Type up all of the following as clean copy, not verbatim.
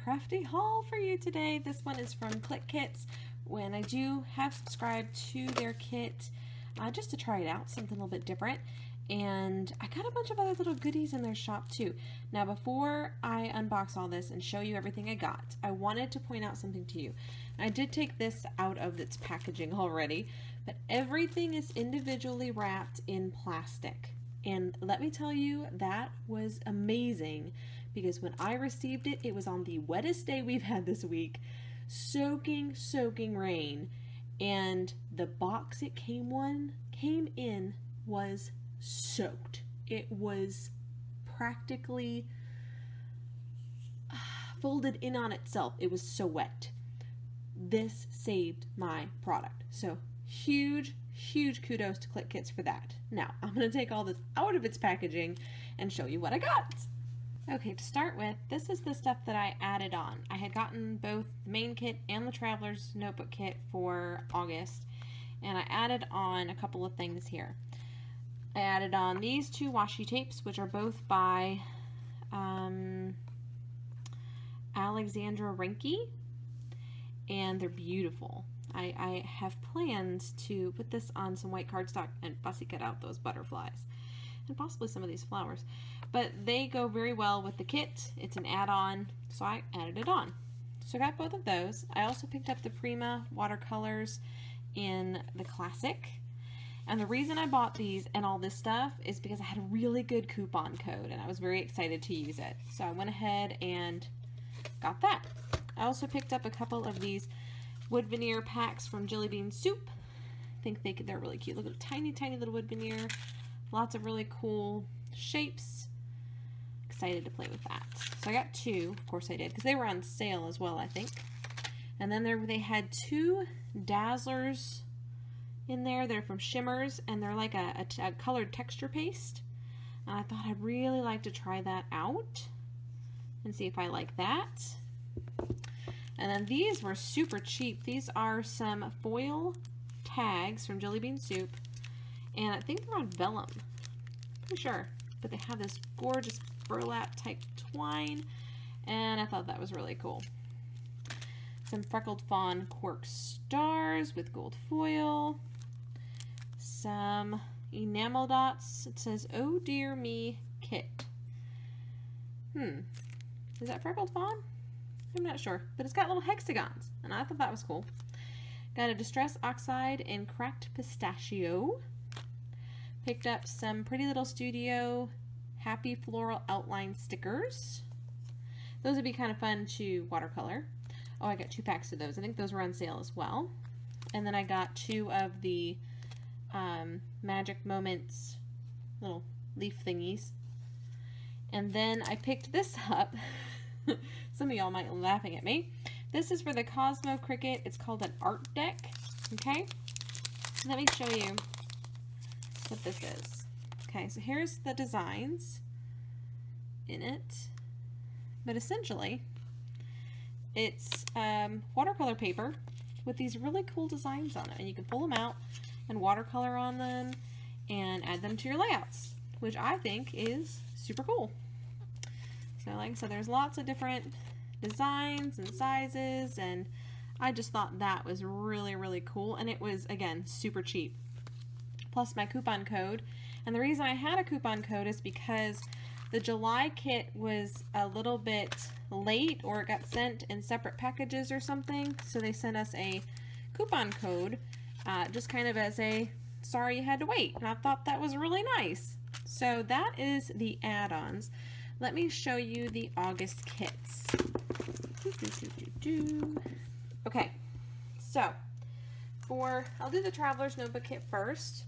crafty haul for you today. This one is from Clique Kits. When I do have subscribed to their kit just to try it out, something a little bit different. And I got a bunch of other little goodies in their shop too. Now before I unbox all this and show you everything I got, I wanted to point out something to you. I did take this out of its packaging already, but everything is individually wrapped in plastic. And let me tell you, that was amazing because when I received it, it was on the wettest day we've had this week. Soaking rain. And the box it came in was soaked. It was practically folded in on itself. It was so wet. This saved my product. So huge kudos to Clique Kits for that. Now I'm going to take all this out of its packaging and show you what I got. Okay, to start with, this is the stuff that I added on. I had gotten both the main kit and the Traveler's Notebook kit for August, and I added on a couple of things here. I added on these two washi tapes, which are both by Alexandra Renke, and they're beautiful. I have plans to put this on some white cardstock and fussy cut out those butterflies and possibly some of these flowers, but they go very well with the kit. It's an add-on, so I added it on. So I got both of those. I also picked up the Prima watercolors in the Classic, and the reason I bought these and all this stuff is because I had a really good coupon code and I was very excited to use it, so I went ahead and got that. I also picked up a couple of these wood veneer packs from Jelly Bean Soup. I think they're really cute. Look at tiny little wood veneer. Lots of really cool shapes. Excited to play with that. So I got two, of course I did, because they were on sale as well, I think. And then they had two Dazzlers in there. They're from Shimmers, and they're like a colored texture paste. And I thought I'd really like to try that out and see if I like that. And then these were super cheap. These are some foil tags from Jelly Bean Soup, and I think they're on vellum. Pretty sure. But they have this gorgeous burlap type twine, and I thought that was really cool. Some Freckled Fawn cork stars with gold foil. Some enamel dots. It says, "Oh Dear Me Kit." Is that Freckled Fawn? I'm not sure, but it's got little hexagons, and I thought that was cool. Got a Distress Oxide in Cracked Pistachio. Picked up some Pretty Little Studio Happy Floral Outline stickers. Those would be kind of fun to watercolor. Oh, I got 2 packs of those. I think those were on sale as well. And then I got 2 of the Magic Moments little leaf thingies. And then I picked this up. Some of y'all might be laughing at me. This is for the Cosmo Cricut. It's called an art deck. Okay, let me show you what this is. Okay, so here's the designs in it, but essentially it's watercolor paper with these really cool designs on it, and you can pull them out and watercolor on them and add them to your layouts, which I think is super cool. So like I said, there's lots of different designs and sizes, and I just thought that was really cool, and it was, again, super cheap. Plus my coupon code, and the reason I had a coupon code is because the July kit was a little bit late, or it got sent in separate packages or something, so they sent us a coupon code just kind of as a sorry you had to wait, and I thought that was really nice. So that is the add-ons. Let me show you the August kits. Okay, so I'll do the Traveler's Notebook kit first,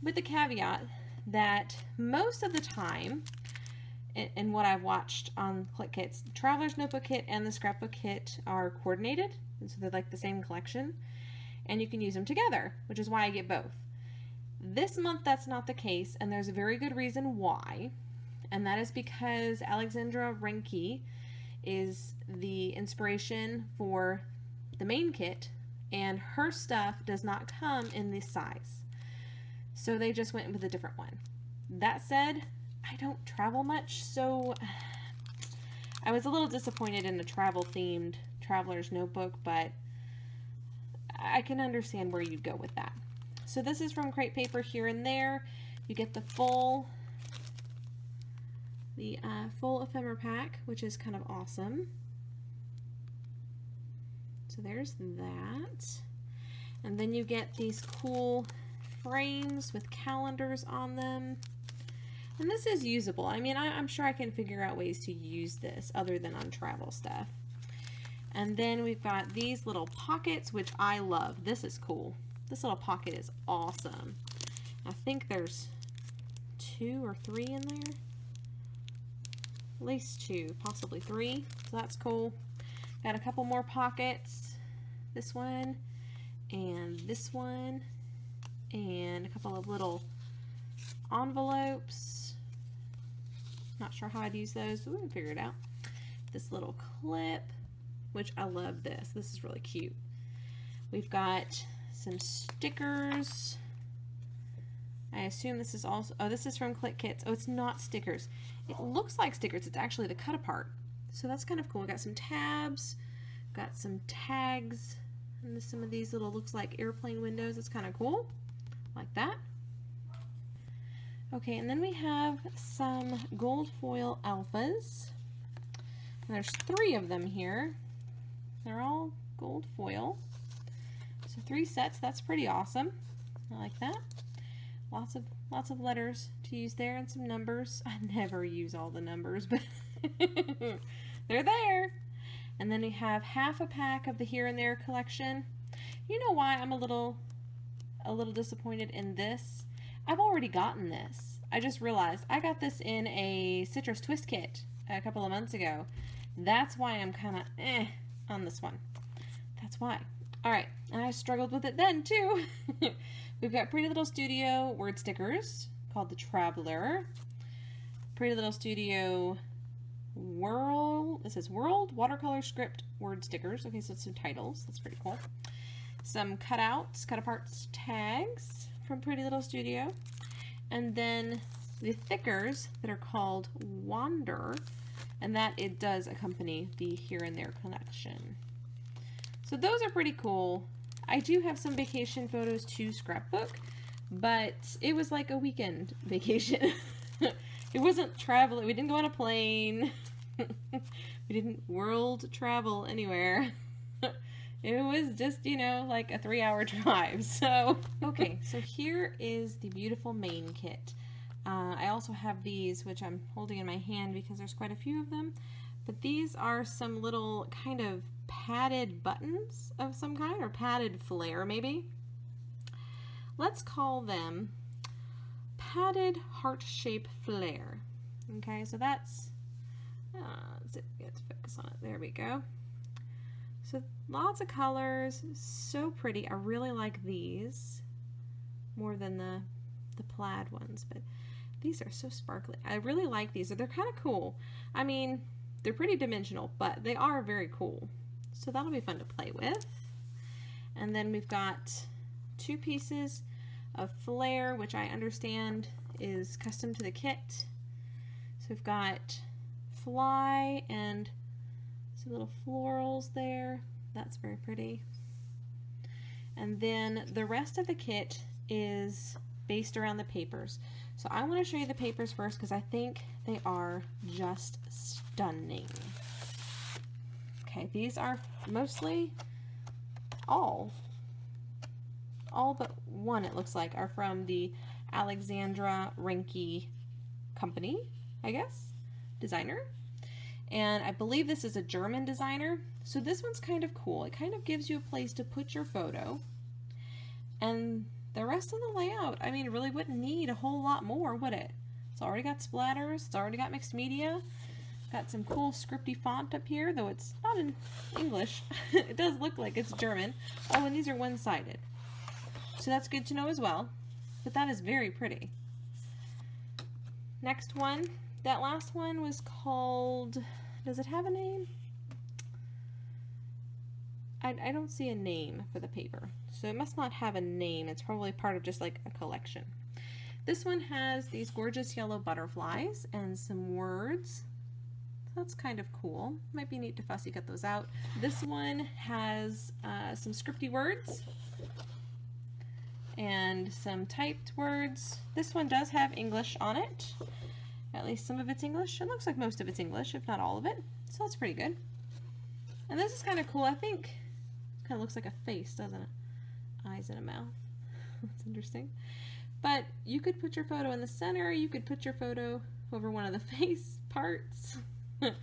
with the caveat that most of the time, in what I've watched on Clique Kits, the Traveler's Notebook kit and the Scrapbook kit are coordinated, and so they're like the same collection, and you can use them together, which is why I get both. This month that's not the case, and there's a very good reason why. And that is because Alexandra Renke is the inspiration for the main kit, and her stuff does not come in this size. So they just went with a different one. That said, I don't travel much, so I was a little disappointed in the travel-themed Traveler's Notebook, but I can understand where you'd go with that. So this is from Crate Paper Here and There. You get the full ephemera pack, which is kind of awesome. So there's that. And then you get these cool frames with calendars on them. And this is usable. I mean, I'm sure I can figure out ways to use this other than on travel stuff. And then we've got these little pockets, which I love. This is cool. This little pocket is awesome. I think there's 2 or 3 in there. At least 2, possibly 3. So that's cool. Got a couple more pockets. This one and this one. And a couple of little envelopes. Not sure how I'd use those, but we can figure it out. This little clip, which I love this. This is really cute. We've got some stickers. I assume this is also, oh, this is from Clique Kits. Oh, it's not stickers. It looks like stickers. It's actually the cut apart. So that's kind of cool. We got some tabs, got some tags, and some of these little, looks like airplane windows. It's kind of cool. Like that. Okay, and then we have some gold foil alphas. And there's 3 of them here. They're all gold foil. So 3 sets, that's pretty awesome. I like that. Lots of letters to use there and some numbers. I never use all the numbers, but they're there. And then we have half a pack of the Here and There collection. You know why I'm a little disappointed in this? I've already gotten this. I just realized I got this in a citrus twist kit a couple of months ago. That's why I'm kind of on this one. That's why. Alright, and I struggled with it then too. We've got Pretty Little Studio word stickers called The Traveler. Pretty Little Studio World, it says World Watercolor Script word stickers. Okay, so it's some titles. That's pretty cool. Some cutouts, cut-aparts, tags from Pretty Little Studio. And then the thickers that are called Wander, and that it does accompany the Here and There collection. So those are pretty cool. I do have some vacation photos to scrapbook, but it was like a weekend vacation. It wasn't travel. We didn't go on a plane. We didn't world travel anywhere. It was just, you know, like a 3-hour drive. So, okay, so here is the beautiful main kit. I also have these, which I'm holding in my hand because there's quite a few of them. But these are some little kind of padded buttons of some kind, or padded flare maybe. Let's call them padded heart shape flare. Okay, so that's, let's see if we get to focus on it. There we go. So lots of colors, so pretty. I really like these more than the plaid ones, but these are so sparkly. I really like these. They're kind of cool. I mean, they're pretty dimensional, but they are very cool. So that'll be fun to play with. And then we've got 2 pieces of flare, which I understand is custom to the kit. So we've got fly and some little florals there. That's very pretty. And then the rest of the kit is based around the papers. So I want to show you the papers first because I think they are just stunning. Okay, these are mostly all but one, it looks like, are from the Alexandra Renke company, I guess, designer. And I believe this is a German designer. So this one's kind of cool. It kind of gives you a place to put your photo. And the rest of the layout, I mean, it really wouldn't need a whole lot more, would it? It's already got splatters. It's already got mixed media. Got some cool scripty font up here, though it's not in English. It does look like it's German. Oh, and these are one-sided. So that's good to know as well. But that is very pretty. Next one. That last one was called, does it have a name? I don't see a name for the paper. So it must not have a name. It's probably part of just like a collection. This one has these gorgeous yellow butterflies and some words. That's kind of cool. Might be neat to fussy cut those out. This one has some scripty words and some typed words. This one does have English on it. At least some of it's English. It looks like most of it's English, if not all of it. So that's pretty good. And this is kind of cool. I think it kind of looks like a face, doesn't it? Eyes and a mouth. That's interesting. But you could put your photo in the center. You could put your photo over one of the face parts. But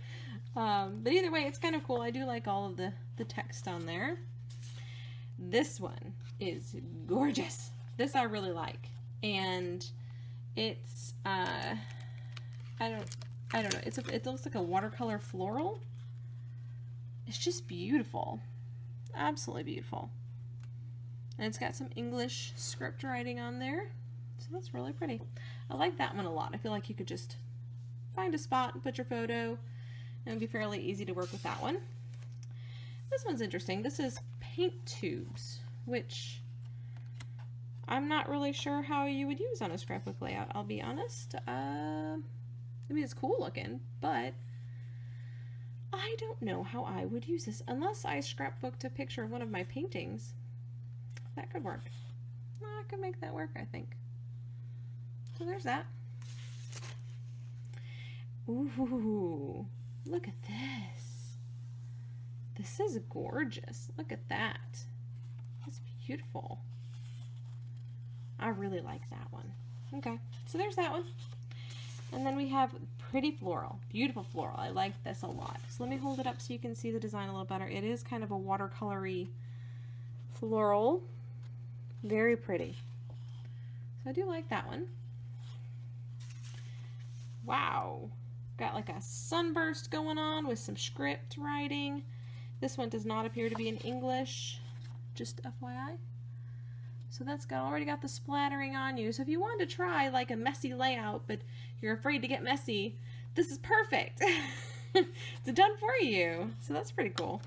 either way, it's kind of cool. I do like all of the text on there. This one is gorgeous. This I really like. And it's, I don't know. It looks like a watercolor floral. It's just beautiful. Absolutely beautiful. And it's got some English script writing on there. So that's really pretty. I like that one a lot. I feel like you could just find a spot and put your photo, and it would be fairly easy to work with that one. This one's interesting. This is paint tubes, which I'm not really sure how you would use on a scrapbook layout, I'll be honest. I mean, it's cool looking, but I don't know how I would use this unless I scrapbooked a picture of one of my paintings. That could work. I could make that work, I think. So there's that. Ooh, look at this. This is gorgeous. Look at that. That's beautiful. I really like that one. Okay, so there's that one. And then we have pretty floral, beautiful floral. I like this a lot. So let me hold it up so you can see the design a little better. It is kind of a watercolory floral. Very pretty. So I do like that one. Wow. Got like a sunburst going on with some script writing. This one does not appear to be in English, just FYI. So that's already got the splattering on you. So if you wanted to try like a messy layout, but you're afraid to get messy, this is perfect. It's done for you. So that's pretty cool.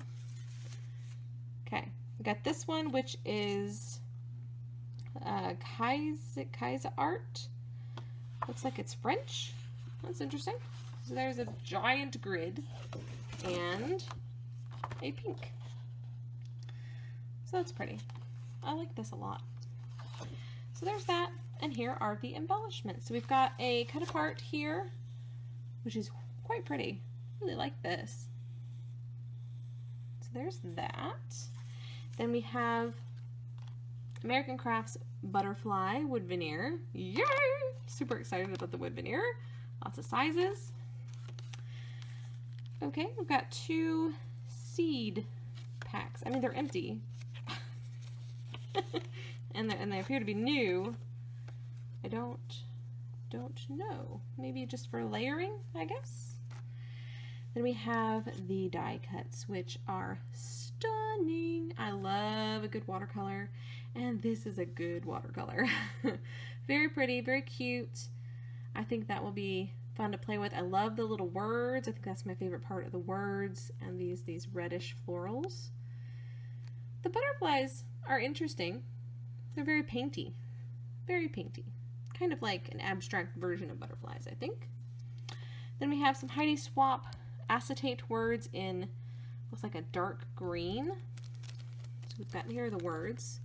Okay, we got this one, which is Kaisa art. Looks like it's French. That's interesting. So there's a giant grid and a pink. So that's pretty. I like this a lot. So there's that, and here are the embellishments. So we've got a cut apart here, which is quite pretty. Really like this. So there's that. Then we have American Crafts butterfly wood veneer. Yay! Super excited about the wood veneer. Lots of sizes. Okay, we've got 2 seed packs. I mean, they're empty. and they appear to be new. I don't know. Maybe just for layering, I guess. Then we have the die cuts, which are stunning. I love a good watercolor, and this is a good watercolor. Very pretty, very cute. I think that will be fun to play with. I love the little words. I think that's my favorite part of the words and these reddish florals. The butterflies are interesting. They're very painty. Very painty. Kind of like an abstract version of butterflies, I think. Then we have some Heidi Swap acetate words in, looks like a dark green. So we've got here the words.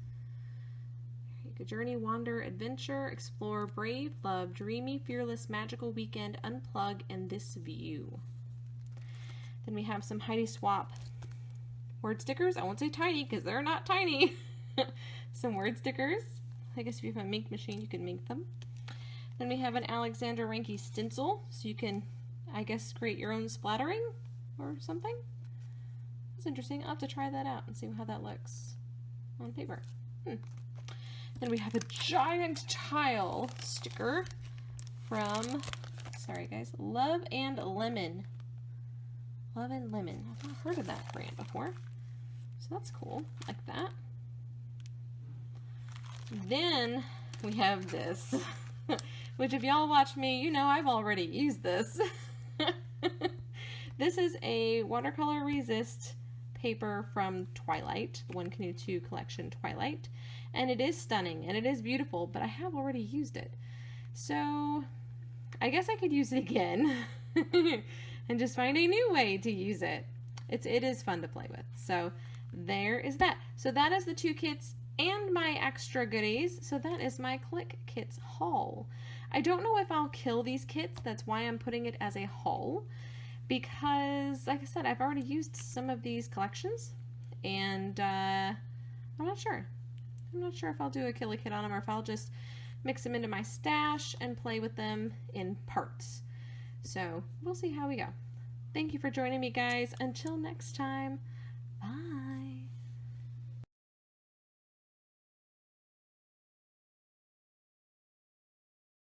Journey, wander, adventure, explore, brave, love, dreamy, fearless, magical weekend, unplug, and this view. Then we have some Heidi Swap word stickers. I won't say tiny because they're not tiny. Some word stickers. I guess if you have a mink machine, you can mink them. Then we have an Alexander Ranke stencil, so you can, I guess, create your own splattering or something. That's interesting. I'll have to try that out and see how that looks on paper. Then we have a giant tile sticker from, sorry guys, Love and Lemon. Love and Lemon. I've not heard of that brand before. So that's cool. Like that. Then we have this, which if y'all watch me, you know I've already used this. This is a watercolor resist paper from Twilight, the One Canoe 2 collection Twilight. And it is stunning and it is beautiful, but I have already used it. So I guess I could use it again. and just find a new way to use it. It is fun to play with. So there is that. So that is the 2 kits and my extra goodies. So that is my Clique Kits haul. I don't know if I'll kill these kits. That's why I'm putting it as a haul, because like I said, I've already used some of these collections, and I'm not sure. I'm not sure if I'll do a kill a kit on them or if I'll just mix them into my stash and play with them in parts. So we'll see how we go. Thank you for joining me, guys. Until next time,